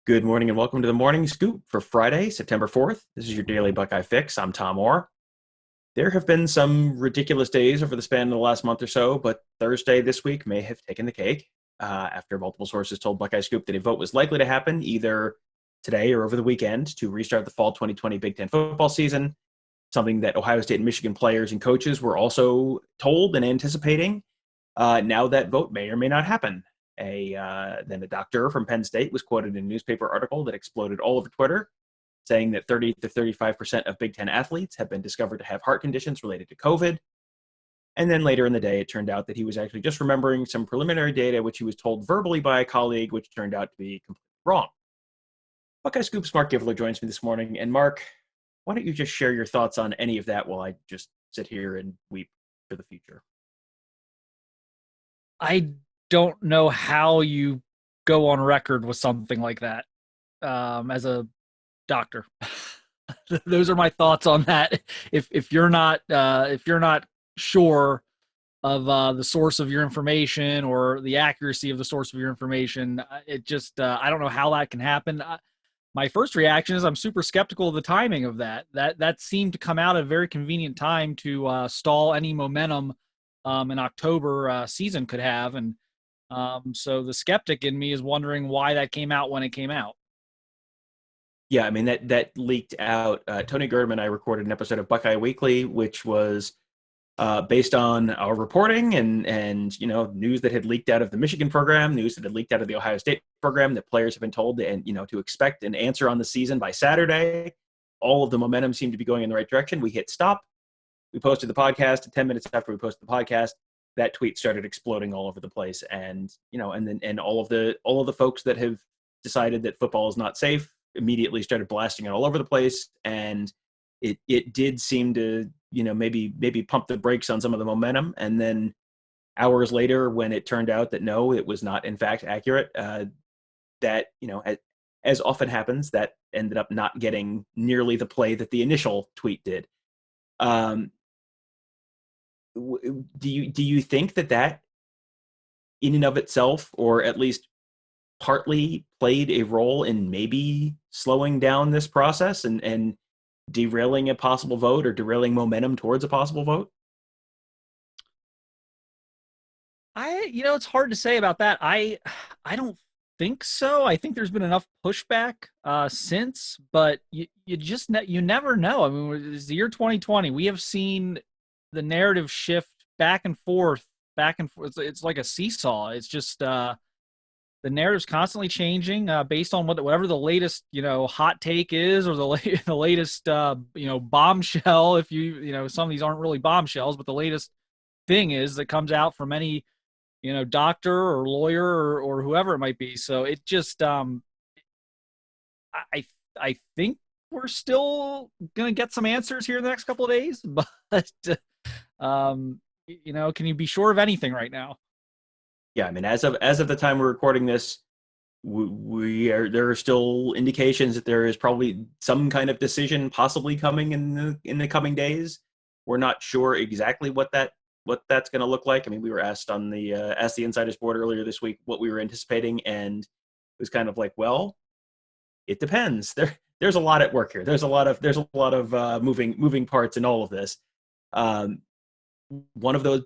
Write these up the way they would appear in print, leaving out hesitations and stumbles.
Good morning and welcome to the Morning Scoop for Friday, September 4th. This is your daily Buckeye fix. I'm Tom Orr. There have been some ridiculous days over the span of the last month or so, but Thursday this week may have taken the cake after multiple sources told Buckeye Scoop that a vote was likely to happen either today or over the weekend to restart the fall 2020 Big Ten football season, something that Ohio State and Michigan players and coaches were also told and anticipating. Now that vote may or may not happen. Then a doctor from Penn State was quoted in a newspaper article that exploded all over Twitter, saying that 30 to 35% of Big Ten athletes have been discovered to have heart conditions related to COVID. And then later in the day, it turned out that he was actually just remembering some preliminary data, which he was told verbally by a colleague, which turned out to be completely wrong. Buckeye Scoop's Marc Givler joins me this morning. And Marc, why don't you just share your thoughts on any of that while I just sit here and weep for the future? I don't know how you go on record with something like that as a doctor. Those are my thoughts on that. If you're not sure of the source of your information or the accuracy of the source of your information, it just I don't know how that can happen. My first reaction is I'm super skeptical of the timing of that. That seemed to come out at a very convenient time to stall any momentum an October season could have, and so the skeptic in me is wondering why that came out when it came out. Yeah, I mean that leaked out. Tony Girdman and I recorded an episode of Buckeye Weekly, which was based on our reporting and news that had leaked out of the Michigan program, news that had leaked out of the Ohio State program, that players have been told and to expect an answer on the season by Saturday. All of the momentum seemed to be going in the right direction. We hit stop. We posted the podcast, and 10 minutes after we posted the podcast, that tweet started exploding all over the place. And and all of the folks that have decided that football is not safe immediately started blasting it all over the place. And it did seem to maybe pump the brakes on some of the momentum. And then hours later, when it turned out that no, it was not in fact accurate, that as often happens, that ended up not getting nearly the play that the initial tweet did. um do you think that in and of itself, or at least partly, played a role in maybe slowing down this process and derailing a possible vote, or derailing momentum towards a possible vote? It's hard to say about that. I don't think so. I think there's been enough pushback since, but you never know. I mean, it's the year 2020. We have seen the narrative shift back and forth, back and forth. It's like a seesaw. It's just the narrative's constantly changing based on whatever the latest hot take is, or the latest bombshell. If some of these aren't really bombshells, but the latest thing is that comes out from any doctor or lawyer or whoever it might be. So it just I I think we're still gonna get some answers here in the next couple of days, but can you be sure of anything right now? Yeah, I mean, as of the time we're recording this, there are still indications that there is probably some kind of decision possibly coming in the coming days. We're not sure exactly what that's going to look like. I mean, we were asked on the Ask the Insiders board earlier this week what we were anticipating, and it was kind of like, well, it depends. There's a lot at work here. There's a lot of moving parts in all of this. Um, One of those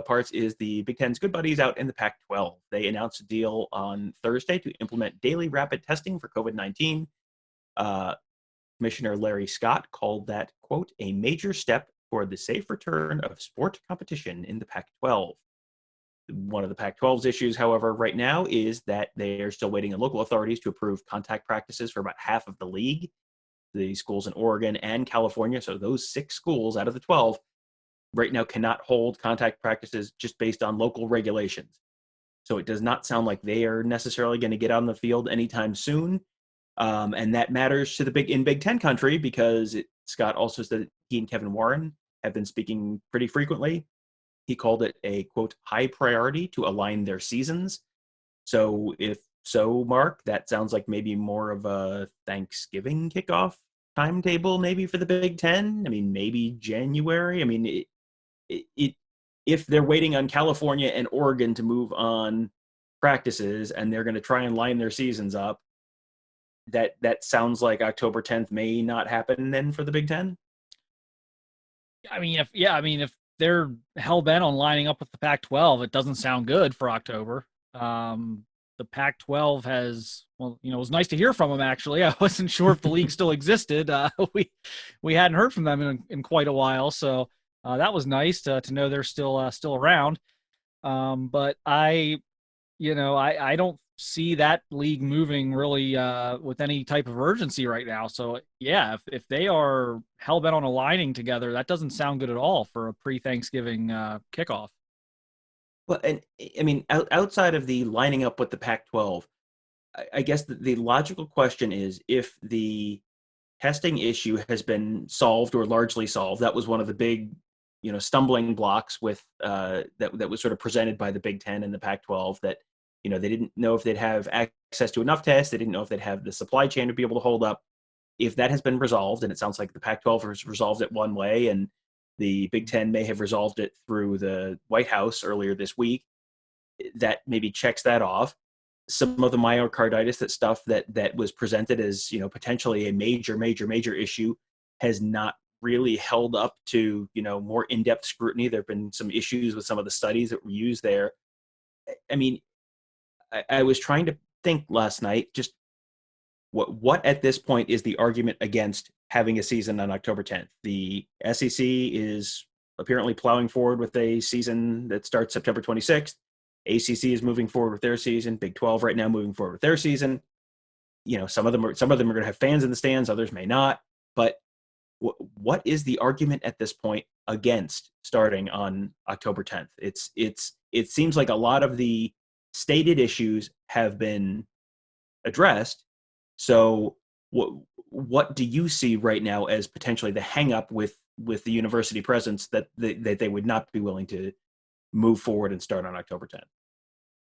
parts is the Big Ten's good buddies out in the Pac-12. They announced a deal on Thursday to implement daily rapid testing for COVID-19. Uh, Commissioner Larry Scott called that, quote, a major step toward the safe return of sport competition in the Pac-12. One of the Pac-12's issues, however, right now is that they are still waiting on local authorities to approve contact practices for about half of the league, the schools in Oregon and California. So those 6 schools out of the 12 right now cannot hold contact practices just based on local regulations. So it does not sound like they are necessarily going to get on the field anytime soon. And that matters to the Big Ten country, because Scott also said that he and Kevin Warren have been speaking pretty frequently. He called it a, quote, high priority to align their seasons. So if so, Marc, that sounds like maybe more of a Thanksgiving kickoff timetable maybe for the Big Ten. I mean, maybe January. I mean, it if they're waiting on California and Oregon to move on practices and they're going to try and line their seasons up, that sounds like October 10th may not happen then for the Big Ten. If they're hell bent on lining up with the Pac-12, it doesn't sound good for October. The Pac-12 has, well, it was nice to hear from them. Actually, I wasn't sure if the league still existed. We hadn't heard from them in quite a while, so that was nice to know they're still around. But I don't see that league moving really with any type of urgency right now. So yeah, if they are hell bent on aligning together, that doesn't sound good at all for a pre-Thanksgiving kickoff. Well, and I mean, outside of the lining up with the Pac-12, I guess the logical question is if the testing issue has been solved or largely solved. That was one of the big, stumbling blocks with that was sort of presented by the Big Ten and the Pac-12 that they didn't know if they'd have access to enough tests. They didn't know if they'd have the supply chain to be able to hold up. If that has been resolved, and it sounds like the Pac-12 has resolved it one way, and the Big Ten may have resolved it through the White House earlier this week, that maybe checks that off. Some of the myocarditis, that was presented as potentially a major issue, has not really held up to more in-depth scrutiny. There have been some issues with some of the studies that were used there. I mean, I was trying to think last night, just what at this point is the argument against having a season on October 10th? The SEC is apparently plowing forward with a season that starts September 26th. ACC is moving forward with their season. Big 12 right now moving forward with their season. Some of them are going to have fans in the stands, others may not. But what is the argument at this point against starting on October 10th? It seems like a lot of the stated issues have been addressed. So what do you see right now as potentially the hang up with the university presence that they would not be willing to move forward and start on October 10th?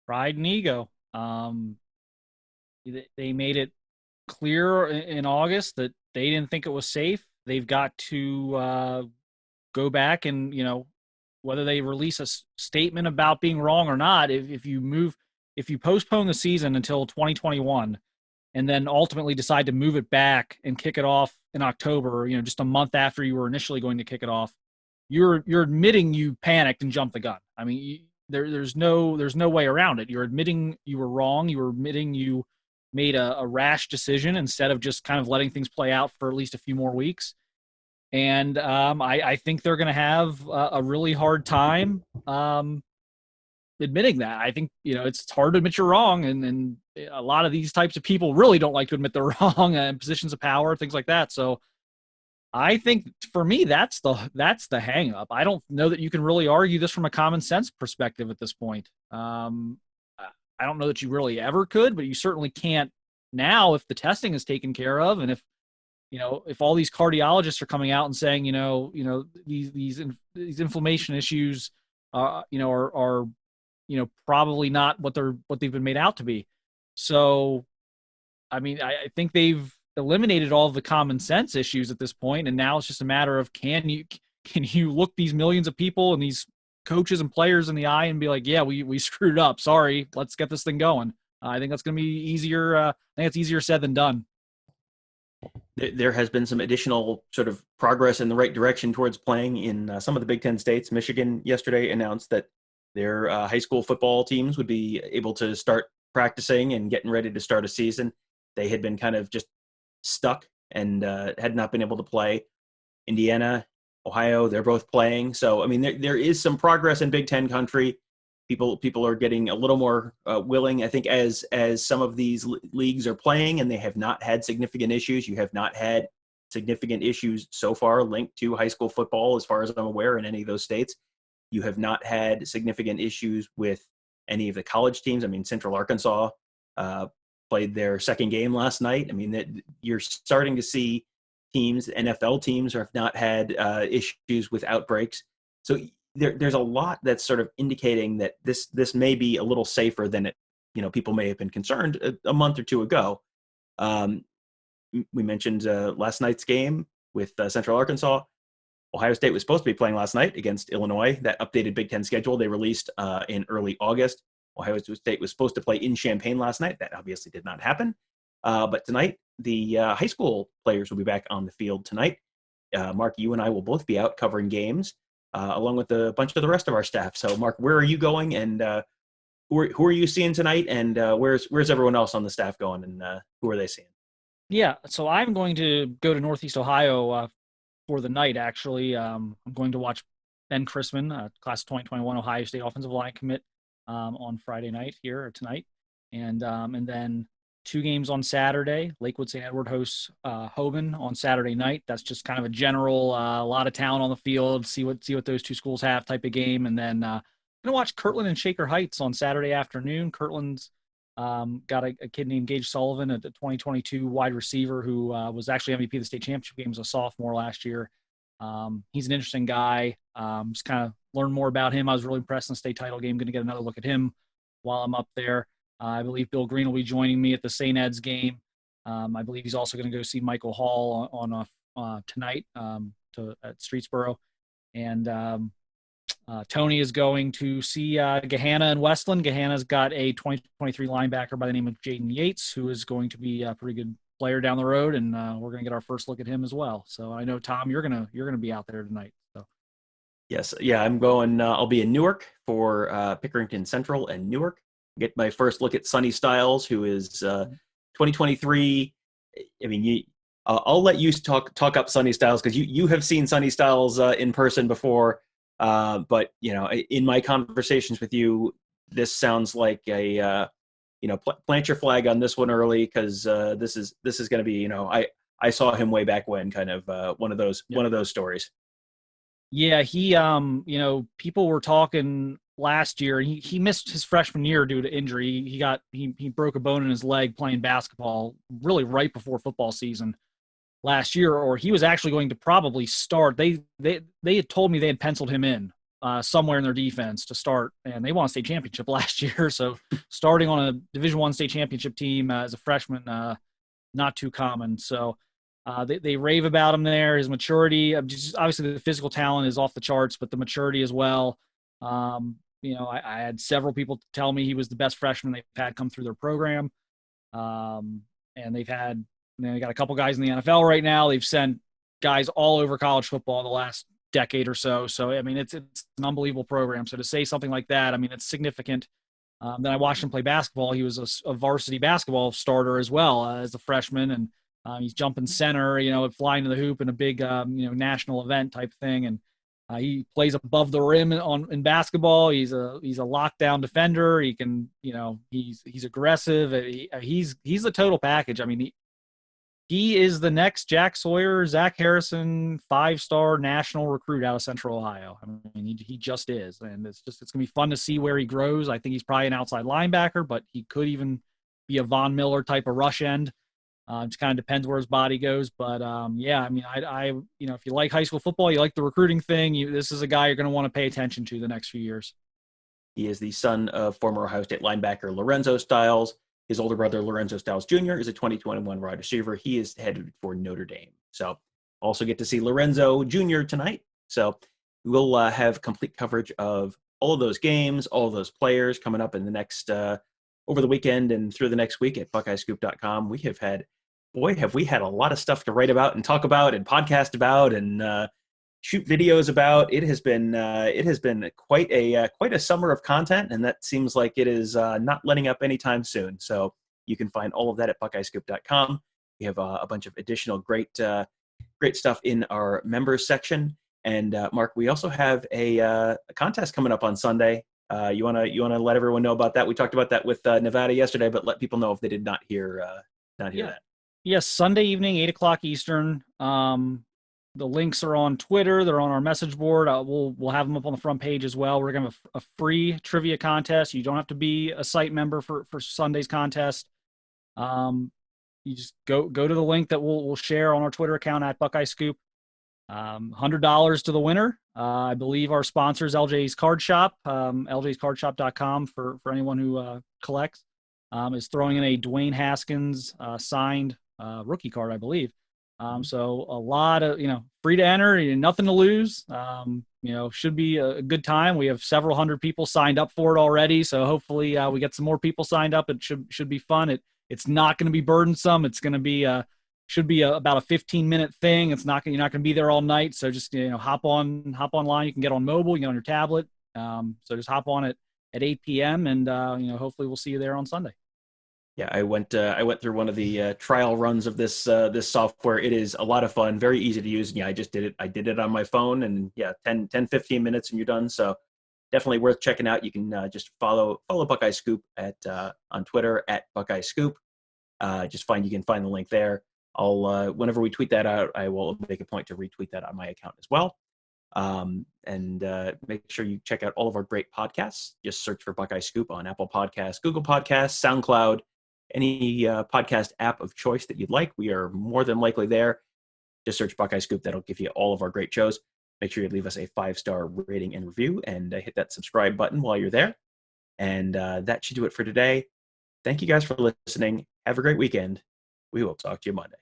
Pride and ego. They made it clear in August that they didn't think it was safe. They've got to go back and, whether they release a statement about being wrong or not, if you postpone the season until 2021 and then ultimately decide to move it back and kick it off in October, just a month after you were initially going to kick it off, you're admitting you panicked and jumped the gun. I mean, there's no way around it. You're admitting you were wrong. You were admitting you made a rash decision instead of just kind of letting things play out for at least a few more weeks. And I think they're going to have a really hard time admitting that. I think, it's hard to admit you're wrong. And a lot of these types of people really don't like to admit they're wrong in positions of power, things like that. So I think for me, that's the hang up. I don't know that you can really argue this from a common sense perspective at this point. I don't know that you really ever could, but you certainly can't now if the testing is taken care of. And if all these cardiologists are coming out and saying, these inflammation issues, are probably not what they've been made out to be. So, I mean, I think they've eliminated all of the common sense issues at this point, and now it's just a matter of can you look these millions of people and these coaches and players in the eye and be like, yeah, we screwed up. Sorry, let's get this thing going. I think that's going to be easier. I think it's easier said than done. There has been some additional sort of progress in the right direction towards playing in some of the Big Ten states. Michigan yesterday announced that their high school football teams would be able to start practicing and getting ready to start a season. They had been kind of just stuck and had not been able to play. Indiana, Ohio, they're both playing. So, I mean, there is some progress in Big Ten country. People are getting a little more willing. I think as some of these leagues are playing and they have not had significant issues, you have not had significant issues so far linked to high school football, as far as I'm aware, in any of those states. You have not had significant issues with any of the college teams. I mean, Central Arkansas played their second game last night. I mean, you're starting to see teams, NFL teams, have not had issues with outbreaks. So there's a lot that's sort of indicating that this may be a little safer than it, people may have been concerned a month or two ago. We mentioned last night's game with Central Arkansas. Ohio State was supposed to be playing last night against Illinois. That updated Big Ten schedule they released in early August. Ohio State was supposed to play in Champaign last night. That obviously did not happen. But tonight, the high school players will be back on the field tonight. Marc, you and I will both be out covering games, along with a bunch of the rest of our staff. So, Marc, where are you going, and who are you seeing tonight, and where's everyone else on the staff going, and who are they seeing? Yeah, so I'm going to go to Northeast Ohio for the night, actually. I'm going to watch Ben Chrisman, class of 2021 Ohio State offensive line commit, on Friday night here or tonight. And then 2 games on Saturday. Lakewood St. Edward hosts Hoban on Saturday night. That's just kind of a general, a lot of talent on the field, see what those two schools have type of game. And then going to watch Kirtland and Shaker Heights on Saturday afternoon. Kirtland's got a kid named Gage Sullivan, a 2022 wide receiver who was actually MVP of the state championship game as a sophomore last year. He's an interesting guy. Just kind of learn more about him. I was really impressed in the state title game. Going to get another look at him while I'm up there. I believe Bill Green will be joining me at the St. Ed's game. I believe he's also going to go see Michael Hall on tonight at Streetsboro. And Tony is going to see Gahanna and Westland. Gahanna's got a 2023 linebacker by the name of Jaden Yates, who is going to be a pretty good player down the road, and we're going to get our first look at him as well. So I know, Tom, you're gonna be out there tonight. So Yes, yeah, I'm going. I'll be in Newark for Pickerington Central and Newark. Get my first look at Sonny Styles, who is 2023. I mean, I'll let you talk up Sonny Styles because you have seen Sonny Styles in person before. But in my conversations with you, this sounds like a plant your flag on this one early, because this is going to be, I saw him way back when, kind of one of those stories. Yeah, he people were talking last year. He missed his freshman year due to injury. He broke a bone in his leg playing basketball really right before football season last year, or he was actually going to probably start. They had told me they had penciled him in somewhere in their defense to start, and they won a state championship last year. So starting on a Division I state championship team as a freshman, not too common. So they rave about him there. His maturity, obviously the physical talent is off the charts, but the maturity as well. I had several people tell me he was the best freshman they've had come through their program. And they got a couple guys in the NFL right now. They've sent guys all over college football the last decade or so. So, I mean, it's an unbelievable program. So to say something like that, I mean, it's significant. Then I watched him play basketball. He was a varsity basketball starter as well as a freshman. And he's jumping center, flying to the hoop in a big, national event type thing. And he plays above the rim in basketball. He's a lockdown defender. He can, he's aggressive. He's the total package. I mean, he is the next Jack Sawyer, Zach Harrison, 5-star national recruit out of Central Ohio. I mean, he just is. And it's going to be fun to see where he grows. I think he's probably an outside linebacker, but he could even be a Von Miller type of rush end. Just kind of depends where his body goes. But, yeah, I mean, I if you like high school football, you like the recruiting thing, this is a guy you're going to want to pay attention to the next few years. He is the son of former Ohio State linebacker Lorenzo Styles. His older brother, Lorenzo Styles Jr., is a 2021 wide receiver. He is headed for Notre Dame. So also get to see Lorenzo Jr. tonight. So we'll have complete coverage of all of those games, all of those players coming up in the next over the weekend and through the next week at BuckeyeScoop.com. We have had a lot of stuff to write about and talk about and podcast about and shoot videos about. It has been quite a summer of content, and that seems like it is not letting up anytime soon. So you can find all of that at BuckeyeScoop.com. We have a bunch of additional great stuff in our members section. And Marc, we also have a contest coming up on Sunday. You wanna let everyone know about that? We talked about that with Nevada yesterday, but let people know if they did not hear that. Yes, Sunday evening, 8:00 Eastern. The links are on Twitter. They're on our message board. We'll have them up on the front page as well. We're going to have a free trivia contest. You don't have to be a site member for Sunday's contest. You just go to the link that we'll share on our Twitter account at Buckeye Scoop. $100 to the winner. I believe our sponsor is LJ's Card Shop. LJ'sCardShop.com for anyone who collects. Is throwing in a Dwayne Haskins signed rookie card, I believe. So a lot of, free to enter, nothing to lose. Should be a good time. We have several hundred people signed up for it already. So hopefully we get some more people signed up. It should be fun. It It's not going to be burdensome. It's going to be should be about a 15-minute thing. It's not you're not going to be there all night. So just hop online. You can get on mobile, you get on your tablet. So just hop on at 8 p.m. and hopefully we'll see you there on Sunday. Yeah, I went through one of the trial runs of this software. It is a lot of fun, very easy to use. And yeah, I just did it. I did it on my phone, and yeah, 15 minutes and you're done. So definitely worth checking out. You can just follow Buckeye Scoop on Twitter at Buckeye Scoop. You can find the link there. I'll whenever we tweet that out, I will make a point to retweet that on my account as well. And make sure you check out all of our great podcasts. Just search for Buckeye Scoop on Apple Podcasts, Google Podcasts, SoundCloud, any podcast app of choice that you'd like. We are more than likely there. Just search Buckeye Scoop. That'll give you all of our great shows. Make sure you leave us a 5-star rating and review, and hit that subscribe button while you're there. And that should do it for today. Thank you guys for listening. Have a great weekend. We will talk to you Monday.